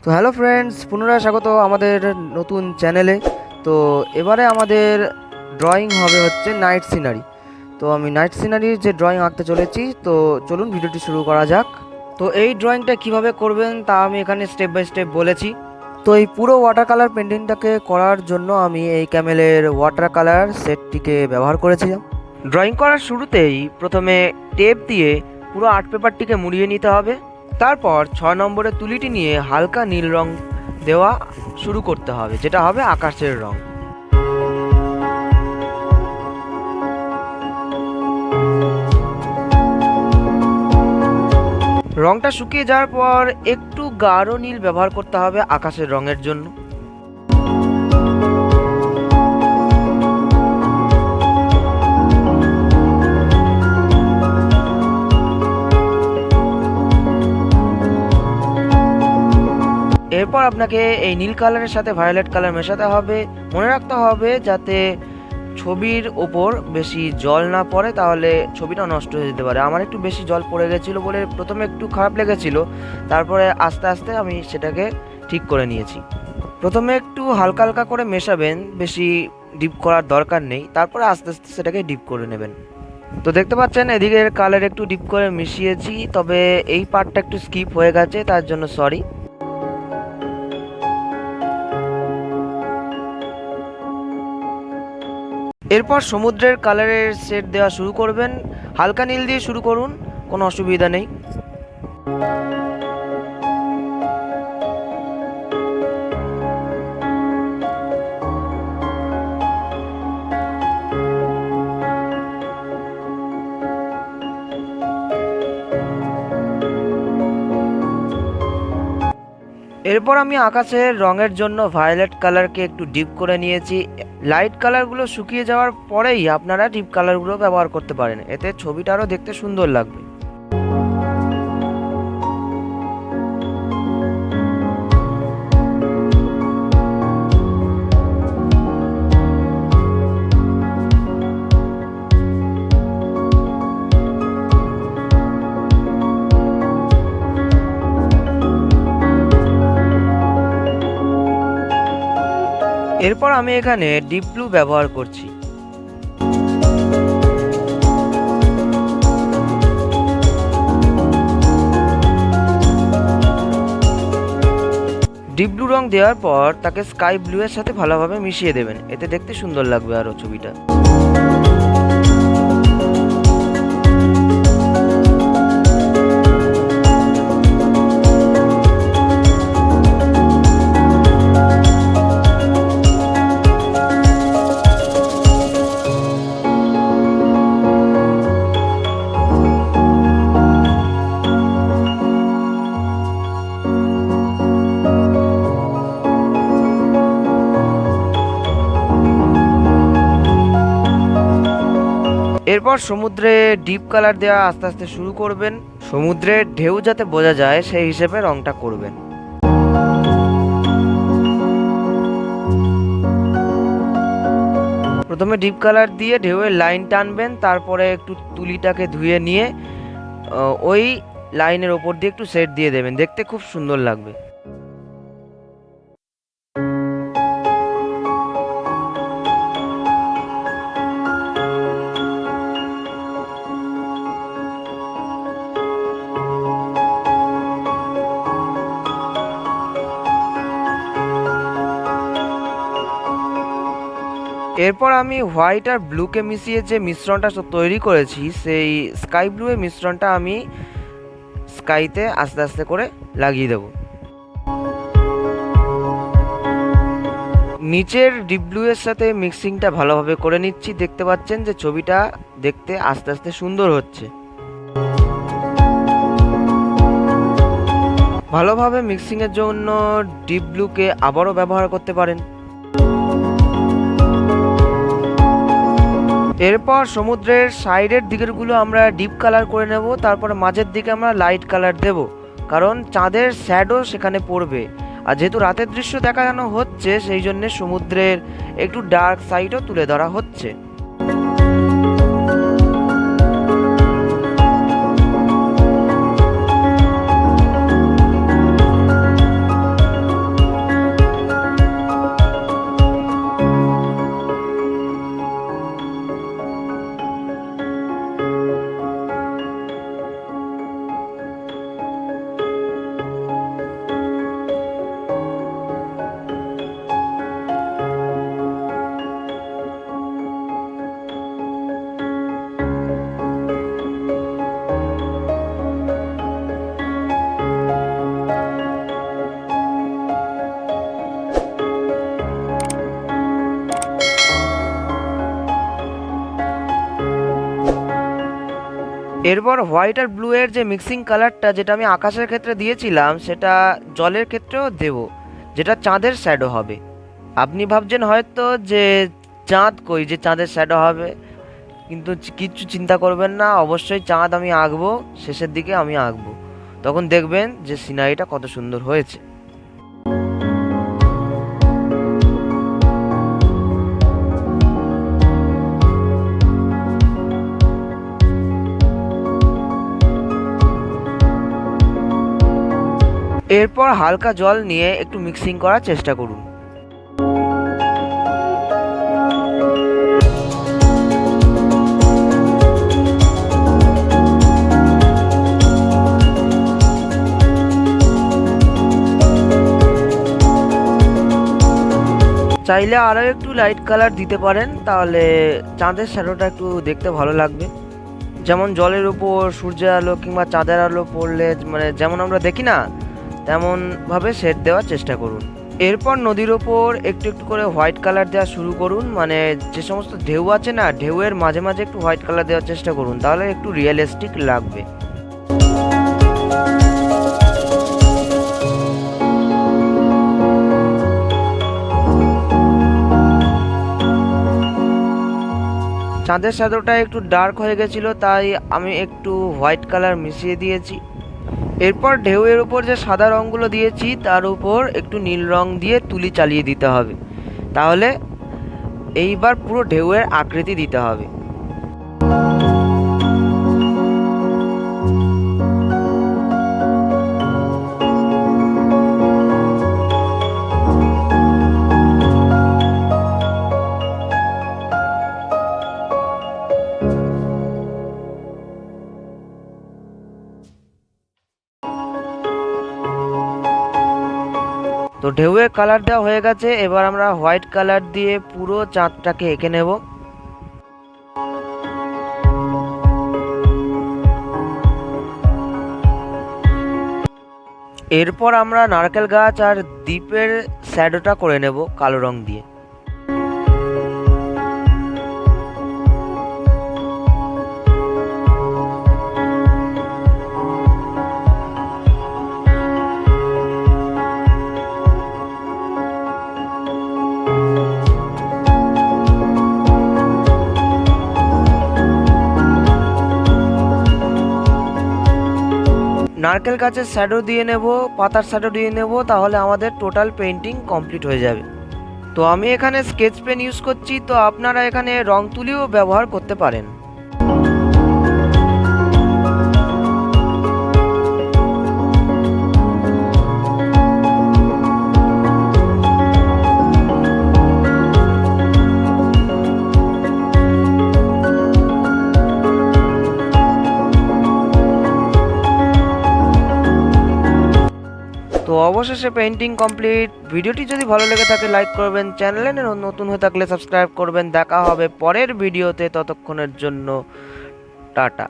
তো hello friends, পুনরায় স্বাগত আমাদের নতুন চ্যানেলে। তো এবারে আমাদের ড্রয়িং হবে হচ্ছে নাইট সিনারি। তো আমি নাইট সিনারির যে ড্রয়িং আঁকতে চলেছি, তো চলুন ভিডিওটি শুরু করা যাক। তো এই ড্রয়িংটা কিভাবে করবেন তা আমি এখানে স্টেপ বাই স্টেপ বলেছি। তো এই পুরো ওয়াটার কালার পেন্টিংটাকে করার জন্য আমি এই ক্যামেলের ওয়াটার কালার সেটটিকে ব্যবহার করেছিলাম। ড্রয়িং করার শুরুতেই প্রথমে টেপ দিয়ে পুরো আর্ট পেপারটিকে মুড়িয়ে নিতে হবে। তারপর 6 নম্বরের তুলিটি নিয়ে হালকা নীল রং দেওয়া শুরু করতে হবে, যেটা হবে আকাশের রং। রংটা শুকিয়ে যাওয়ার পর একটু গাঢ় নীল ব্যবহার করতে হবে আকাশের রঙের জন্য। এরপর আপনাকে এই নীল কালারের সাথে ভায়োলেট কালার মেশাতে হবে। মনে রাখতে হবে যাতে ছবির ওপর বেশি জল না পড়ে, তাহলে ছবিটা নষ্ট হয়ে যেতে পারে। আমার একটু বেশি জল পড়ে গেছিলো বলে প্রথমে একটু খারাপ লেগেছিল, তারপরে আস্তে আস্তে আমি সেটাকে ঠিক করে নিয়েছি। প্রথমে একটু হালকা হালকা করে মেশাবেন, বেশি ডিপ করার দরকার নেই, তারপরে আস্তে আস্তে সেটাকে ডিপ করে নেবেন। তো দেখতে পাচ্ছেন এদিকের কালার একটু ডিপ করে মিশিয়েছি, তবে এই পার্টটা একটু স্কিপ হয়ে গেছে, তার জন্য সরি। এরপর সমুদ্রের কালারের শেড দেওয়া শুরু করবেন। হালকা নীল দিয়ে শুরু করুন, কোনো অসুবিধা নেই। এরপর আমি আকাশের রঙের জন্য ভায়োলেট কালারকে একটু ডিপ করে নিয়েছি। লাইট কালারগুলো শুকিয়ে যাওয়ার পরেই আপনারা ডিপ কালারগুলো ব্যবহার করতে পারেন, এতে ছবিটা আরও দেখতে সুন্দর লাগবে। এরপর আমি এখানে ডিপ ব্লু ব্যবহার করছি। ডিপ ব্লু রং দেওয়ার পর তাকে স্কাই ব্লু এর সাথে ভালোভাবে মিশিয়ে দেবেন, এতে দেখতে সুন্দর লাগবে আরও ছবিটা। এরপর সমুদ্রে ডিপ কালার দেওয়া আস্তে আস্তে শুরু করবেন। সমুদ্রের ঢেউ যাতে বোঝা যায় সেই হিসেবে রংটা করবেন। প্রথমে ডিপ কালার দিয়ে ঢেউয়ের লাইন টানবেন, তারপরে একটু তুলিটাকে ধুয়ে নিয়ে ওই লাইনের ওপর দিয়ে একটু শেড দিয়ে দেবেন, দেখতে খুব সুন্দর লাগবে। এরপর আমি হোয়াইট আর ব্লুকে মিশিয়ে যে মিশ্রণটা তৈরি করেছি, সেই স্কাই ব্লু এর মিশ্রণটা আমি স্কাইতে আস্তে আস্তে করে লাগিয়ে দেব। নিচের ডিপ ব্লু এর সাথে মিক্সিংটা ভালোভাবে করে নিচ্ছি। দেখতে পাচ্ছেন যে ছবিটা দেখতে আস্তে আস্তে সুন্দর হচ্ছে। ভালোভাবে মিক্সিংয়ের জন্য ডিপ ব্লুকে আবারও ব্যবহার করতে পারেন। এরপর সমুদ্রের সাইডের দিকেরগুলো আমরা ডিপ কালার করে নেব, তারপরে মাঝের দিকে আমরা লাইট কালার দেব, কারণ চাঁদের শ্যাডো সেখানে পড়বে। আর যেহেতু রাতের দৃশ্য দেখানো হচ্ছে, সেই জন্য সমুদ্রের একটু ডার্ক সাইডও তুলে ধরা হচ্ছে। এরপর হোয়াইট আর ব্লু এর যে মিক্সিং কালারটা যেটা আমি আকাশের ক্ষেত্রে দিয়েছিলাম সেটা জলের ক্ষেত্রেও দেব, যেটা চাঁদের শ্যাডো হবে। আপনি ভাবছেন হয়তো যে চাঁদ কই, যে চাঁদের শ্যাডো হবে, কিন্তু কিচ্ছু চিন্তা করবেন না, অবশ্যই চাঁদ আমি আঁকবো, শেষের দিকে আমি আঁকবো, তখন দেখবেন যে সিনারিটা কত সুন্দর হয়েছে। এরপর হালকা জল নিয়ে একটু মিক্সিং করার চেষ্টা করুন। চাইলে আরও একটু লাইট কালার দিতে পারেন, তাহলে চাঁদের শ্যাডোটা একটু দেখতে ভালো লাগবে। যেমন জলের উপর সূর্যের আলো কিংবা চাঁদের আলো পড়লে মানে যেমন আমরা দেখি না, তেমনভাবে শেড দেওয়ার চেষ্টা করুন। এরপর নদীর ওপর একটু একটু করে হোয়াইট কালার দেওয়া শুরু করুন, মানে যে সমস্ত ঢেউ আছে না, ঢেউয়ের মাঝে মাঝে একটু হোয়াইট কালার দেওয়ার চেষ্টা করুন, তাহলে একটু রিয়েলিস্টিক লাগবে। চাঁদের শ্যাডোটা একটু ডার্ক হয়ে গেছিল, তাই আমি একটু হোয়াইট কালার মিশিয়ে দিয়েছি। এরপর ঢেউয়ের উপর যে সাদা রঙগুলো দিয়েছি তার উপর একটু নীল রং দিয়ে তুলি চালিয়ে দিতে হবে, তাহলে এইবার পুরো ঢেউয়ের আকৃতি দিতে হবে। তো ঢেউয়ের কালার দেওয়া হয়ে গেছে, এবার আমরা হোয়াইট কালার দিয়ে পুরো চাঁদটাকে এঁকে নেব। এরপর আমরা নারকেল গাছ আর দ্বীপের শ্যাডোটা করে নেব কালো রং দিয়ে। নারকেল গাছের শ্যাডো দিয়ে নেব, পাতার শ্যাডো দিয়ে নেব, তাহলে আমাদের টোটাল পেন্টিং কমপ্লিট হয়ে যাবে। তো আমি এখানে স্কেচ পেন ইউজ করছি, তো আপনারা এখানে রং তুলিও ব্যবহার করতে পারেন। তো অবশেষে পেইন্টিং কমপ্লিট। ভিডিওটি যদি ভালো লেগে থাকে লাইক করবেন, চ্যানেলে নতুন হয়ে থাকলে সাবস্ক্রাইব করবেন। দেখা হবে পরের ভিডিওতে, ততক্ষণের জন্য টাটা।